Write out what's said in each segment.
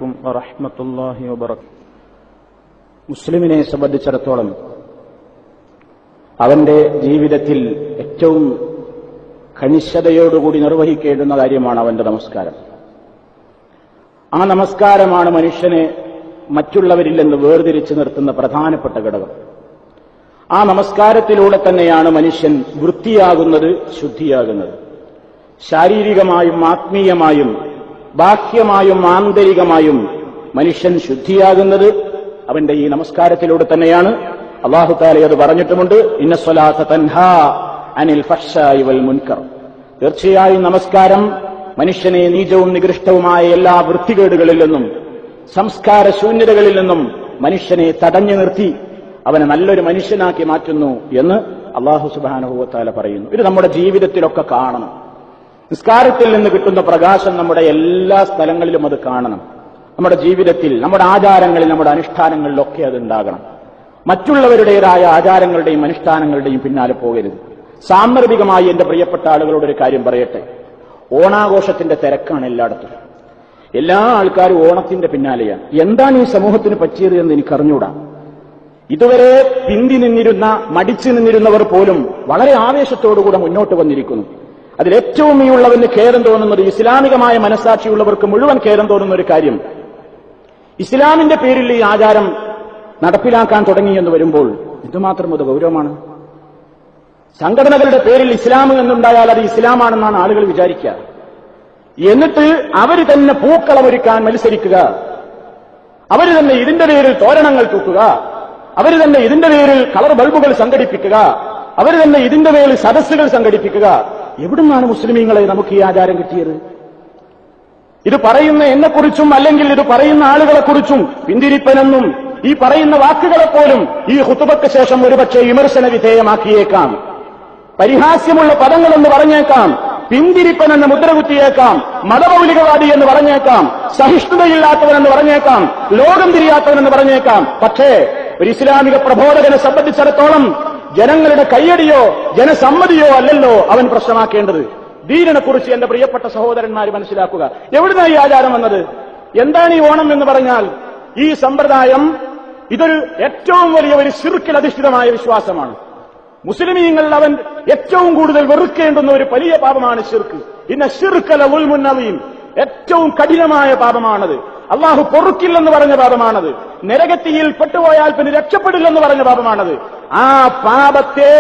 അലൈക്കും വറഹ്മത്തുള്ളാഹി വബറകാതുഹു. മുസ്ലിമിനെ സംബന്ധിച്ചിടത്തോളം അവന്റെ ജീവിതത്തിൽ ഏറ്റവും കണിശതയോടുകൂടി നിർവഹിക്കേണ്ടുന്ന കാര്യമാണ് അവന്റെ നമസ്കാരം. ആ നമസ്കാരമാണ് മനുഷ്യനെ മറ്റുള്ളവരിൽ നിന്ന് വേർതിരിച്ചു നിർത്തുന്ന പ്രധാനപ്പെട്ട ഘടകം. ആ നമസ്കാരത്തിലൂടെ തന്നെയാണ് മനുഷ്യൻ വൃത്തിയാകുന്നത്, ശുദ്ധിയാകുന്നത്. ശാരീരികമായും ആത്മീയമായും ബാഹ്യമായും ആന്തരികമായും മനുഷ്യൻ ശുദ്ധിയാകുന്നത് അവന്റെ ഈ നമസ്കാരത്തിലൂടെ തന്നെയാണ്. അല്ലാഹു തആല അത് പറഞ്ഞിട്ടുമുണ്ട്, ഇന്ന സ്വലാത്ത തൻഹാ അനിൽ ഫഹ്ശാഇ വൽ മുൻകർ. തീർച്ചയായും നമസ്കാരം മനുഷ്യനെ നീചവും നികൃഷ്ടവുമായ എല്ലാ വൃത്തികേടുകളിൽ നിന്നും സംസ്കാര ശൂന്യതകളിൽ നിന്നും മനുഷ്യനെ തടഞ്ഞു നിർത്തി അവനെ നല്ലൊരു മനുഷ്യനാക്കി മാറ്റുന്നു എന്ന് അല്ലാഹു സുബ്ഹാനഹു വ തആല പറയുന്നു. ഇത് നമ്മുടെ ജീവിതത്തിലൊക്കെ കാണണം. നിസ്കാരത്തിൽ നിന്ന് കിട്ടുന്ന പ്രകാശം നമ്മുടെ എല്ലാ സ്ഥലങ്ങളിലും അത് കാണണം. നമ്മുടെ ജീവിതത്തിൽ, നമ്മുടെ ആചാരങ്ങളിൽ, നമ്മുടെ അനുഷ്ഠാനങ്ങളിലൊക്കെ അത് ഉണ്ടാകണം. മറ്റുള്ളവരുടേതായ ആചാരങ്ങളുടെയും അനുഷ്ഠാനങ്ങളുടെയും പിന്നാലെ പോകരുത്. സാന്ദർഭികമായി എന്റെ പ്രിയപ്പെട്ട ആളുകളോടൊരു കാര്യം പറയട്ടെ. ഓണാഘോഷത്തിന്റെ തിരക്കാണ് എല്ലായിടത്തും. എല്ലാ ആൾക്കാരും ഓണത്തിന്റെ പിന്നാലെയാണ്. എന്താണ് ഈ സമൂഹത്തിന് പറ്റിയത് എന്ന് എനിക്കറിഞ്ഞൂടാ. ഇതുവരെ പിന്തി നിന്നിരുന്ന, മടിച്ചു നിന്നിരുന്നവർ പോലും വളരെ ആവേശത്തോടുകൂടെ മുന്നോട്ട് വന്നിരിക്കുന്നു. അതിലേറ്റവും ഈ ഉള്ളവന് ഖേദം തോന്നുന്നത്, ഇസ്ലാമികമായ മനസ്സാക്ഷിയുള്ളവർക്ക് മുഴുവൻ ഖേദം തോന്നുന്ന ഒരു കാര്യം, ഇസ്ലാമിന്റെ പേരിൽ ഈ ആചാരം നടപ്പിലാക്കാൻ തുടങ്ങിയെന്ന് വരുമ്പോൾ ഇതുമാത്രം അത് ഗൗരവമാണ്. സംഘടനകളുടെ പേരിൽ ഇസ്ലാം എന്നുണ്ടായാൽ അത് ഇസ്ലാമാണെന്നാണ് ആളുകൾ വിചാരിക്കുക. എന്നിട്ട് അവർ തന്നെ പൂക്കളമൊരുക്കാൻ മത്സരിക്കുക, അവർ തന്നെ ഇതിന്റെ പേരിൽ തോരണങ്ങൾ തൂക്കുക, അവർ തന്നെ ഇതിന്റെ പേരിൽ കളർ ബൾബുകൾ സംഘടിപ്പിക്കുക, അവർ തന്നെ ഇതിന്റെ പേരിൽ സദസ്സുകൾ സംഘടിപ്പിക്കുക. എവിടുന്നാണ് മുസ്ലിമീങ്ങളെ നമുക്ക് ഈ ആചാരം കിട്ടിയത്? ഇത് പറയുന്ന എന്നെക്കുറിച്ചും അല്ലെങ്കിൽ ഇത് പറയുന്ന ആളുകളെക്കുറിച്ചും പിന്തിരിപ്പനെന്നും ഈ പറയുന്ന വാക്കുകളെപ്പോലും ഈ ഖുതുബയ്ക്ക് ശേഷം ഒരുപക്ഷെ വിമർശന വിധേയമാക്കിയേക്കാം. പരിഹാസ്യമുള്ള പദങ്ങളെന്ന് പറഞ്ഞേക്കാം, പിന്തിരിപ്പനെന്ന് മുദ്രകുത്തിയേക്കാം, മതമൗലികവാദി എന്ന് പറഞ്ഞേക്കാം, സഹിഷ്ണുതയില്ലാത്തവനെന്ന് പറഞ്ഞേക്കാം, ലോകം തിരിയാത്തവനെന്ന് പറഞ്ഞേക്കാം. പക്ഷേ ഒരു ഇസ്ലാമിക പ്രബോധകനെ സംബന്ധിച്ചിടത്തോളം ജനങ്ങളുടെ കയ്യടിയോ ജനസമ്മതിയോ അല്ലല്ലോ അവൻ പ്രശ്നമാക്കേണ്ടത്. ദീനിനെ കുറിച്ച് എന്റെ പ്രിയപ്പെട്ട സഹോദരന്മാര് മനസ്സിലാക്കുക. എവിടുന്നാണ് ഈ ആചാരം വന്നത്? എന്താണ് ഈ ഓണം എന്ന് പറഞ്ഞാൽ? ഈ സമ്പ്രദായം ഇതൊരു ഏറ്റവും വലിയ ഒരു ശിർക്കിൽ അധിഷ്ഠിതമായ വിശ്വാസമാണ്. മുസ്ലിമീങ്ങൾ അവൻ ഏറ്റവും കൂടുതൽ വെറുക്കേണ്ടുന്ന ഒരു വലിയ പാപമാണ് ശിർക്ക്. ഇന്ന ശിർക ലദുൽമുൻ അദീം. ഏറ്റവും കഠിനമായ പാപമാണത്. അള്ളാഹു പൊറുക്കില്ലെന്ന് പറഞ്ഞ പാപമാണത്. നരകത്തിയിൽ പെട്ടുപോയാൽ പിന്നെ രക്ഷപ്പെടില്ലെന്ന് പറഞ്ഞ പാപമാണത്. ആ പാപത്തെ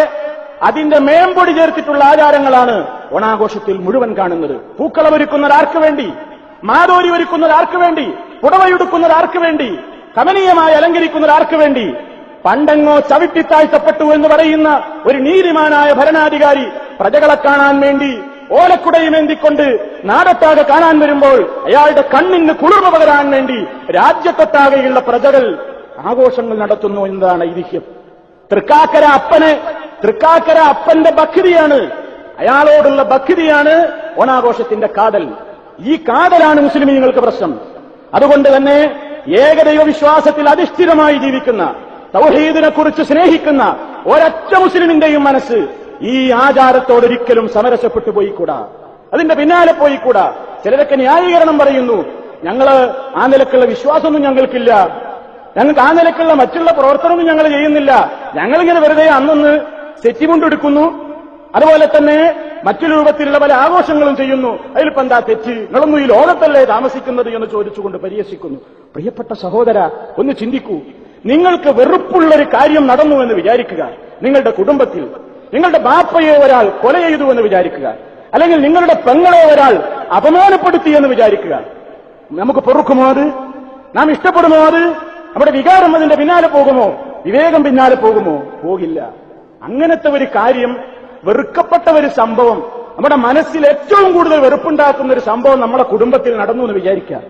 അതിന്റെ മേമ്പൊടി ചേർത്തിട്ടുള്ള ആചാരങ്ങളാണ് ഓണാഘോഷത്തിൽ മുഴുവൻ കാണുന്നത്. പൂക്കളമൊരുക്കുന്നത് ആർക്ക് വേണ്ടി? മാതോരി ഒരുക്കുന്നത് ആർക്ക് വേണ്ടി? പുടവയുടുക്കുന്നത് ആർക്ക് വേണ്ടി? കമനീയമായി അലങ്കരിക്കുന്നത് ആർക്ക് വേണ്ടി? പണ്ടെങ്ങോ ചവിട്ടിത്താഴ്ത്തപ്പെട്ടു എന്ന് പറയുന്ന ഒരു നീതിമാനായ ഭരണാധികാരി പ്രജകളെ കാണാൻ വേണ്ടി ഓലക്കുടയുമേന്തിക്കൊണ്ട് നാടൊട്ടാകെ കാണാൻ വരുമ്പോൾ അയാളുടെ കണ്ണിന് കുളിർമ പകരാൻ വേണ്ടി രാജ്യത്തൊട്ടാകെയുള്ള പ്രജകൾ ആഘോഷങ്ങൾ നടത്തുന്നു എന്നതാണ് ഐതിഹ്യം. തൃക്കാക്കര അപ്പന്റെ ഭക്തിയാണ്, അയാളോടുള്ള ഭക്തിയാണ് ഓണാഘോഷത്തിന്റെ കാതൽ. ഈ കാതലാണ് മുസ്ലിമീങ്ങൾക്ക് പ്രശ്നം. അതുകൊണ്ട് തന്നെ ഏകദൈവ വിശ്വാസത്തിൽ അധിഷ്ഠിതമായി ജീവിക്കുന്ന, തൗഹീദിനെ കുറിച്ച് സ്നേഹിക്കുന്ന ഒരൊറ്റ മുസ്ലിമിന്റെയും മനസ്സ് ഈ ആചാരത്തോടൊരിക്കലും സമരസപ്പെട്ടു പോയിക്കൂടാ, അതിന്റെ പിന്നാലെ പോയിക്കൂടാ. ചിലരൊക്കെ ന്യായീകരണം പറയുന്നു, ഞങ്ങള് ആ നിലക്കുള്ള വിശ്വാസമൊന്നും ഞങ്ങൾക്കില്ല, ഞങ്ങൾക്ക് ആ നിലക്കുള്ള മറ്റുള്ള പ്രവർത്തനമൊന്നും ഞങ്ങൾ ചെയ്യുന്നില്ല, ഞങ്ങളിങ്ങനെ വെറുതെ അന്നൊന്ന് സെറ്റിമുണ്ടെടുക്കുന്നു, അതുപോലെ തന്നെ മറ്റു രൂപത്തിലുള്ള പല ആഘോഷങ്ങളും ചെയ്യുന്നു, അതിലിപ്പോ എന്താ തെറ്റ്? നിങ്ങളൊന്നും ഈ ലോകത്തല്ലേ താമസിക്കുന്നത് എന്ന് ചോദിച്ചുകൊണ്ട് പരിഹസിക്കുന്നു. പ്രിയപ്പെട്ട സഹോദര, ഒന്ന് ചിന്തിക്കൂ. നിങ്ങൾക്ക് വെറുപ്പുള്ളൊരു കാര്യം നടന്നു എന്ന് വിചാരിക്കുക. നിങ്ങളുടെ കുടുംബത്തിൽ നിങ്ങളുടെ ബാപ്പയെ ഒരാൾ കൊല ചെയ്തു എന്ന് വിചാരിക്കുക, അല്ലെങ്കിൽ നിങ്ങളുടെ പെങ്ങളെ ഒരാൾ അപമാനപ്പെടുത്തി എന്ന് വിചാരിക്കുക. നമുക്ക് പൊറുക്കുമോ അത്? നാം ഇഷ്ടപ്പെടുമോ അത്? നമ്മുടെ വികാരം അതിന്റെ പിന്നാലെ പോകുമോ? വിവേകം പിന്നാലെ പോകുമോ? പോകില്ല. അങ്ങനത്തെ ഒരു കാര്യം, വെറുക്കപ്പെട്ട ഒരു സംഭവം, നമ്മുടെ മനസ്സിൽ ഏറ്റവും കൂടുതൽ വെറുപ്പുണ്ടാക്കുന്ന ഒരു സംഭവം നമ്മുടെ കുടുംബത്തിൽ നടന്നു എന്ന് വിചാരിക്കുക.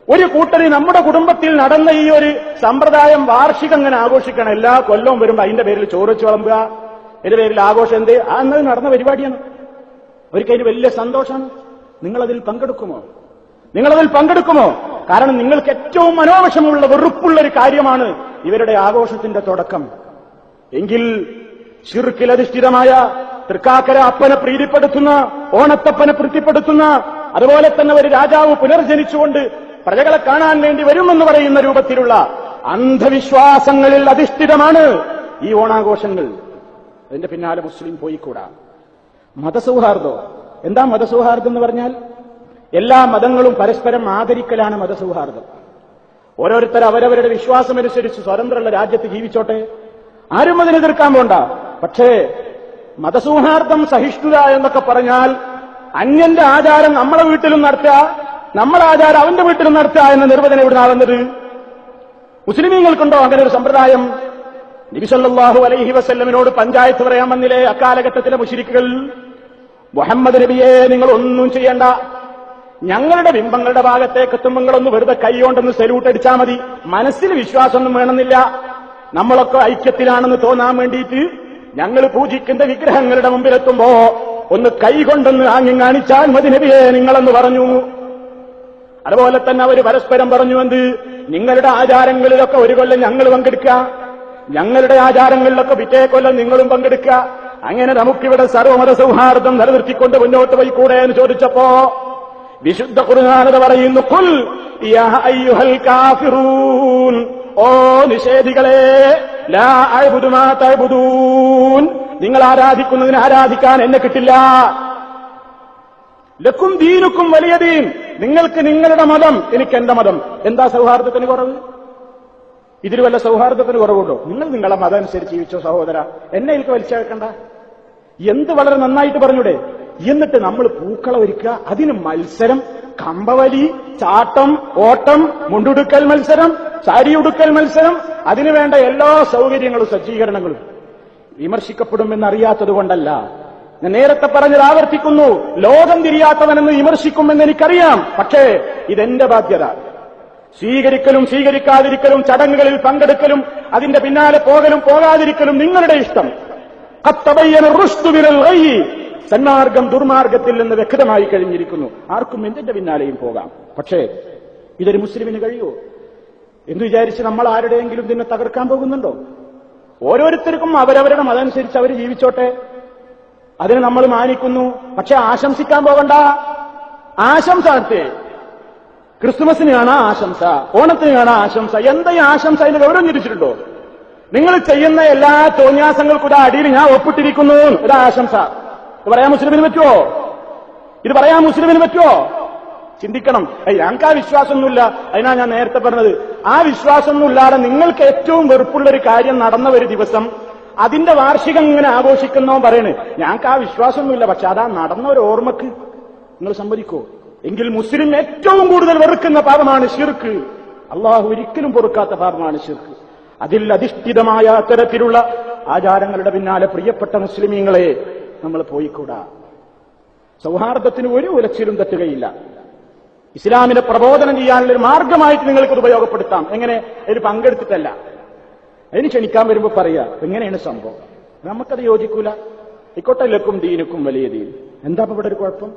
ഒരു കൂട്ടര് നമ്മുടെ കുടുംബത്തിൽ നടന്ന ഈ ഒരു സമ്പ്രദായം വാർഷികം അങ്ങനെ ആഘോഷിക്കണം. എല്ലാ കൊല്ലവും വരുമ്പോ അതിന്റെ പേരിൽ ചോറ് വെച്ച് വിളമ്പുക, ഇതിന്റെ പേരിൽ ആഘോഷം എന്ത്? അന്നത് നടന്ന പരിപാടിയാണ്. അവർക്ക് അതിന് വലിയ സന്തോഷമാണ്. നിങ്ങളതിൽ പങ്കെടുക്കുമോ? കാരണം നിങ്ങൾക്ക് ഏറ്റവും മനോവശമുള്ള വെറുപ്പുള്ള ഒരു കാര്യമാണ് ഇവരുടെ ആഘോഷത്തിന്റെ തുടക്കം. എങ്കിൽ ശിർക്കിൽ അധിഷ്ഠിതമായ തൃക്കാക്കര അപ്പനെ പ്രീതിപ്പെടുത്തുന്ന, ഓണത്തപ്പനെ പ്രീതിപ്പെടുത്തുന്ന അതുപോലെ തന്നെ ഒരു രാജാവ് പുനർജനിച്ചുകൊണ്ട് പ്രജകളെ കാണാൻ വേണ്ടി വരുമെന്ന് പറയുന്ന രൂപത്തിലുള്ള അന്ധവിശ്വാസങ്ങളിൽ അധിഷ്ഠിതമാണ് ഈ ഓണാഘോഷങ്ങൾ. അതിന്റെ പിന്നാലെ മുസ്ലിം പോയിക്കൂടാ. മതസൗഹാർദ്ദം എന്താ? മതസൗഹാർദ്ദം എന്ന് പറഞ്ഞാൽ എല്ലാ മതങ്ങളും പരസ്പരം ആദരിക്കലാണ് മതസൗഹാർദ്ദം. ഓരോരുത്തർ അവരവരുടെ വിശ്വാസമനുസരിച്ച് സ്വതന്ത്രമുള്ള രാജ്യത്ത് ജീവിച്ചോട്ടെ, ആരും അതിനെതിർക്കാൻ പോണ്ട. പക്ഷേ മതസൗഹാർദ്ദം, സഹിഷ്ണുത എന്നൊക്കെ പറഞ്ഞാൽ അന്യന്റെ ആചാരം നമ്മളെ വീട്ടിലും നടത്തുക, നമ്മളെ ആചാരം അവന്റെ വീട്ടിലും നടത്തുക എന്ന നിർവചനം എവിടെ ആവുന്നത്? മുസ്ലിമീങ്ങൾക്കുണ്ടോ അങ്ങനെ ഒരു സമ്പ്രദായം? നബി സല്ലല്ലാഹു അലൈഹി വസല്ലമിനോട് പഞ്ചായത്ത് പറയാൻ വന്നില്ലേ അക്കാലഘട്ടത്തിലെ മുശ്രിക്കുകൾ? മുഹമ്മദ് നബിയെ, നിങ്ങൾ ഒന്നും ചെയ്യണ്ട, ഞങ്ങളുടെ ബിംബങ്ങളുടെ ഭാഗത്തേക്ക് എത്തുമ്പങ്ങളൊന്ന് വെറുതെ കൈകൊണ്ടൊന്ന് സല്യൂട്ട് അടിച്ചാൽ മതി, മനസ്സിൽ വിശ്വാസമൊന്നും വേണമെന്നില്ല, നമ്മളൊക്കെ ഐക്യത്തിലാണെന്ന് തോന്നാൻ വേണ്ടിയിട്ട് ഞങ്ങൾ പൂജിക്കുന്ന വിഗ്രഹങ്ങളുടെ മുമ്പിലെത്തുമ്പോ ഒന്ന് കൈകൊണ്ടൊന്ന് ആംഗ്യം കാണിച്ചാൽ മതി നബിയെ നിങ്ങളെന്ന് പറഞ്ഞു. അതുപോലെ തന്നെ അവർ പരസ്പരം പറഞ്ഞു, എന്ത്? നിങ്ങളുടെ ആചാരങ്ങളിലൊക്കെ ഒരു കൊല്ലം ഞങ്ങൾ പങ്കെടുക്കുക, ഞങ്ങളുടെ ആചാരങ്ങളിലൊക്കെ പിറ്റേ കൊല്ലം നിങ്ങളും പങ്കെടുക്കുക, അങ്ങനെ നമുക്കിവിടെ സർവമത സൗഹാർദ്ദം നിലനിർത്തിക്കൊണ്ട് മുന്നോട്ട് പോയിക്കൂടെ എന്ന് ചോദിച്ചപ്പോ വിശുദ്ധ ഖുർആൻ പറയുന്നു, ഖുൽ യാ അയ്യുഹൽ കാഫിറൂൻ, ഓ നിഷേധികളെ, ലാ അഅ്ബുദു മാ തഅ്ബുദൂൻ, നിങ്ങൾ ആരാധിക്കുന്നതിന് ആരാധിക്കാൻ എന്നെ കിട്ടില്ല. ലക്കും ദീനുക്കും വലിയ ദീൻ, നിങ്ങൾക്ക് നിങ്ങളുടെ മതം, എനിക്ക് എന്റെ മതം. എന്താ സൗഹാർദ്ദത്തിന് കുറവ്? ഇതിൽ വല്ല സൗഹാർദ്ദത്തിന് കുറവുണ്ടോ? നിങ്ങൾ നിങ്ങളെ മതം അനുസരിച്ച് ജീവിച്ചോ സഹോദര, എന്നെ എനിക്ക് വലിച്ചേക്കണ്ട. എന്ത് വളരെ നന്നായിട്ട് പറഞ്ഞൂടെ? എന്നിട്ട് നമ്മൾ പൂക്കള ഒരുക്കുക, അതിന് മത്സരം, കമ്പവലി, ചാട്ടം, ഓട്ടം, മുണ്ടുടുക്കൽ മത്സരം, സാരിയുടുക്കൽ മത്സരം, അതിനുവേണ്ട എല്ലാ സൗകര്യങ്ങളും സജ്ജീകരണങ്ങളും വിമർശിക്കപ്പെടുമെന്നറിയാത്തത് കൊണ്ടല്ല. ഞാൻ നേരത്തെ പറഞ്ഞത് ആവർത്തിക്കുന്നു, ലോകം തിരിയാത്തവനെന്ന് വിമർശിക്കുമെന്ന് എനിക്കറിയാം. പക്ഷേ ഇതെന്റെ ബാധ്യത. സ്വീകരിക്കലും സ്വീകരിക്കാതിരിക്കലും, ചടങ്ങുകളിൽ പങ്കെടുക്കലും അതിന്റെ പിന്നാലെ പോകലും പോകാതിരിക്കലും നിങ്ങളുടെ ഇഷ്ടം. ഖത്തബയ്യന റുശ്ദു മിനൽ ഗയ്യ്, സന്മാർഗം ദുർമാർഗത്തിൽ നിന്ന് വ്യക്തമായി കഴിഞ്ഞിരിക്കുന്നു. ആർക്കും എന്തിന്റെ പിന്നാലെയും പോകാം. പക്ഷേ ഇതൊരു മുസ്ലിമിന് കഴിയുമോ എന്ന് വിചാരിച്ച് നമ്മൾ ആരുടെയെങ്കിലും ഇതിനെ തകർക്കാൻ പോകുന്നുണ്ടോ? ഓരോരുത്തർക്കും അവരവരുടെ മതമനുസരിച്ച് അവർ ജീവിച്ചോട്ടെ, അതിന് നമ്മൾ മാനിക്കുന്നു. പക്ഷെ ആശംസിക്കാൻ പോകണ്ട. ആശംസ നടത്തേ, ക്രിസ്തുമസിന് കാണാ ആശംസ, ഓണത്തിന് കാണാ ആശംസ. എന്താ ഈ ആശംസ? അതിന്റെ ഗൗരവം ചിരിച്ചിട്ടുണ്ടോ? നിങ്ങൾ ചെയ്യുന്ന എല്ലാ തോന്യാസങ്ങൾക്കും അടിയിൽ ഞാൻ ഒപ്പിട്ടിരിക്കുന്നു ഒരു ആശംസ. ഇത് പറയാൻ മുസ്ലിമിന് പറ്റുമോ? ഇത് പറയാൻ മുസ്ലിമിന് പറ്റുമോ? ചിന്തിക്കണം. ഞങ്ങൾക്ക് ആ വിശ്വാസമൊന്നുമില്ല, അതിനാ ഞാൻ നേരത്തെ പറഞ്ഞത്. ആ വിശ്വാസമൊന്നുമില്ലാതെ നിങ്ങൾക്ക് ഏറ്റവും വെറുപ്പുള്ളൊരു കാര്യം നടന്ന ഒരു ദിവസം അതിന്റെ വാർഷികം ഇങ്ങനെ ആഘോഷിക്കുന്നോ പറയണ്, ഞങ്ങൾക്ക് ആ വിശ്വാസമൊന്നുമില്ല, പക്ഷെ അതാ നടന്ന ഒരു ഓർമ്മക്ക് നിങ്ങൾ സമ്മതിക്കോ? എങ്കിൽ മുസ്ലിം ഏറ്റവും കൂടുതൽ വെറുക്കുന്ന പാപമാണ് ശിർക്ക്. അള്ളാഹു ഒരിക്കലും പൊറുക്കാത്ത പാപമാണ് ശിർക്ക്. അതിൽ അധിഷ്ഠിതമായ തരത്തിലുള്ള ആചാരങ്ങളുടെ പിന്നാലെ പ്രിയപ്പെട്ട മുസ്ലിമീങ്ങളെ നമ്മൾ പോയിക്കൂടാ. സൗഹാർദ്ദത്തിന് ഒരു ഉലച്ചിലും തട്ടുകയില്ല. ഇസ്ലാമിനെ പ്രബോധനം ചെയ്യാനുള്ള ഒരു മാർഗമായിട്ട് നിങ്ങൾക്കത് ഉപയോഗപ്പെടുത്താം. എങ്ങനെ? അതിൽ പങ്കെടുത്തിട്ടല്ല, അതിന് ക്ഷണിക്കാൻ വരുമ്പോൾ പറയാ എങ്ങനെയാണ് സംഭവം, നമുക്കത് യോജിക്കൂല. ഇക്കോട്ടെ, ലക്കും ദീനുക്കും വലിയ ദീൻ. എന്താ ഇവിടെ ഒരു കുഴപ്പം?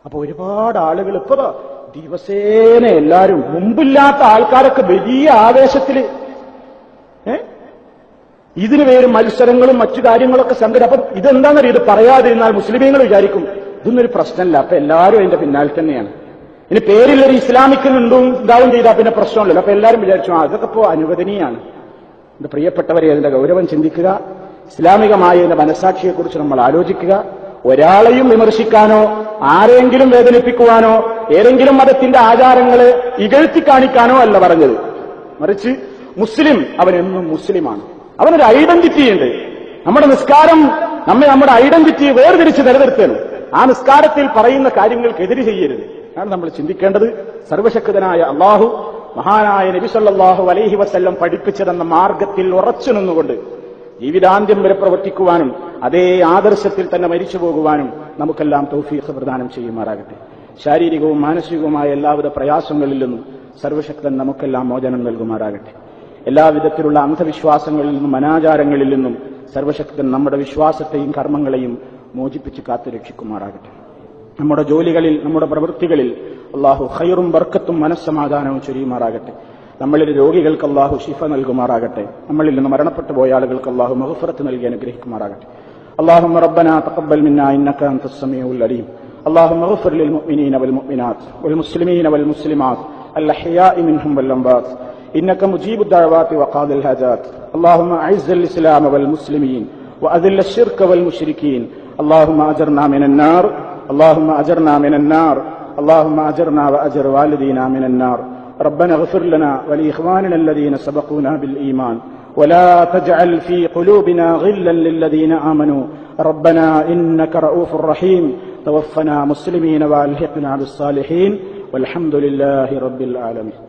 അപ്പൊ ഒരുപാട് ആളുകൾ ഇപ്പൊ ദിവസേന എല്ലാവരും, മുമ്പില്ലാത്ത ആൾക്കാരൊക്കെ വലിയ ആവേശത്തില് ഇതിന് പേര് മത്സരങ്ങളും മറ്റു കാര്യങ്ങളൊക്കെ സംഘടന. അപ്പം ഇതെന്താണെന്നറിയ, ഇത് പറയാതിരുന്നാൽ മുസ്ലിമീങ്ങൾ വിചാരിക്കും ഇതൊന്നൊരു പ്രശ്നമല്ല, അപ്പൊ എല്ലാവരും അതിന്റെ പിന്നാലെ തന്നെയാണ്. ഇനി പേരിലൊരു ഇസ്ലാമിക് ഉണ്ടാവും ചെയ്താൽ പിന്നെ പ്രശ്നമല്ലല്ലോ. അപ്പൊ എല്ലാവരും വിചാരിച്ചു അതൊക്കെ ഇപ്പോ അനുവദനീയാണ്. എന്റെ പ്രിയപ്പെട്ടവരെ, അതിന്റെ ഗൗരവം ചിന്തിക്കുക. ഇസ്ലാമികമായ ഇതിന്റെ മനസ്സാക്ഷിയെക്കുറിച്ച് നമ്മൾ ആലോചിക്കുക. ഒരാളെയും വിമർശിക്കാനോ ആരെങ്കിലും വേദനിപ്പിക്കുവാനോ ഏതെങ്കിലും മതത്തിന്റെ ആചാരങ്ങളെ ഇകഴ്ത്തി കാണിക്കാനോ അല്ല പറഞ്ഞത്. മറിച്ച് മുസ്ലിം അവനെന്നും മുസ്ലിമാണ്, അവനൊരു ഐഡന്റിറ്റി ഉണ്ട്. നമ്മുടെ നിസ്കാരം നമ്മുടെ ഐഡന്റിറ്റിയെ വേർതിരിച്ച് നിലനിർത്തണം. ആ നിസ്കാരത്തിൽ പറയുന്ന കാര്യങ്ങൾക്ക് എതിര് ചെയ്യരുത്. ആണ് നമ്മൾ ചിന്തിക്കേണ്ടത്. സർവശക്തനായ അള്ളാഹു മഹാനായ നബി സല്ലല്ലാഹു അലൈഹി വസല്ലം പഠിപ്പിച്ചതെന്ന മാർഗത്തിൽ ഉറച്ചു നിന്നുകൊണ്ട് ജീവിതാന്ത്യം വരെ പ്രവർത്തിക്കുവാനും അതേ ആദർശത്തിൽ തന്നെ മരിച്ചു പോകുവാനും നമുക്കെല്ലാം തൗഫീഖ് പ്രദാനം ചെയ്യുമാറാകട്ടെ. ശാരീരികവും മാനസികവുമായ എല്ലാവിധ പ്രയാസങ്ങളിൽ നിന്നും സർവശക്തൻ നമുക്കെല്ലാം മോചനം നൽകുമാറാകട്ടെ. എല്ലാവിധത്തിലുള്ള അന്ധവിശ്വാസങ്ങളിൽ നിന്നും അനാചാരങ്ങളിൽ നിന്നും സർവശക്തൻ നമ്മുടെ വിശ്വാസത്തെയും കർമ്മങ്ങളെയും മോചിപ്പിച്ച് കാത്തുരക്ഷിക്കുമാറാകട്ടെ. നമ്മുടെ ജോലികളിൽ, നമ്മുടെ പ്രവൃത്തികളിൽ അള്ളാഹു ഖൈറും ബർക്കത്തും മനസ്സമാധാനവും ചൊരിയുമാറാകട്ടെ. നമ്മളിൽ രോഗികൾക്ക് അള്ളാഹു ശിഫ നൽകുമാറാകട്ടെ. നമ്മളിൽ നിന്ന് മരണപ്പെട്ടു പോയ ആളുകൾക്ക് അള്ളാഹു മഗ്ഫിറത്ത് നൽകി അനുഗ്രഹിക്കുമാറാകട്ടെ. اللهم ربنا تقبل منا إنك أنت السميع العليم اللهم اغفر للمؤمنين والمؤمنات والمسلمين والمسلمات الأحياء منهم والأموات إنك مجيب الدعوات وقاضي الحاجات. اللهم أعز الإسلام والمسلمين وأذل الشرك والمشركين. اللهم أجرنا من النار، اللهم أجرنا من النار، اللهم أجرنا وأجر والدينا من النار. ربنا اغفر لنا ولإخواننا الذين سبقونا بالإيمان ولا تجعل في قلوبنا غلا للذين آمنوا ربنا إنك رؤوف رحيم. توفنا مسلمين وألحقنا بالصالحين والحمد لله رب العالمين.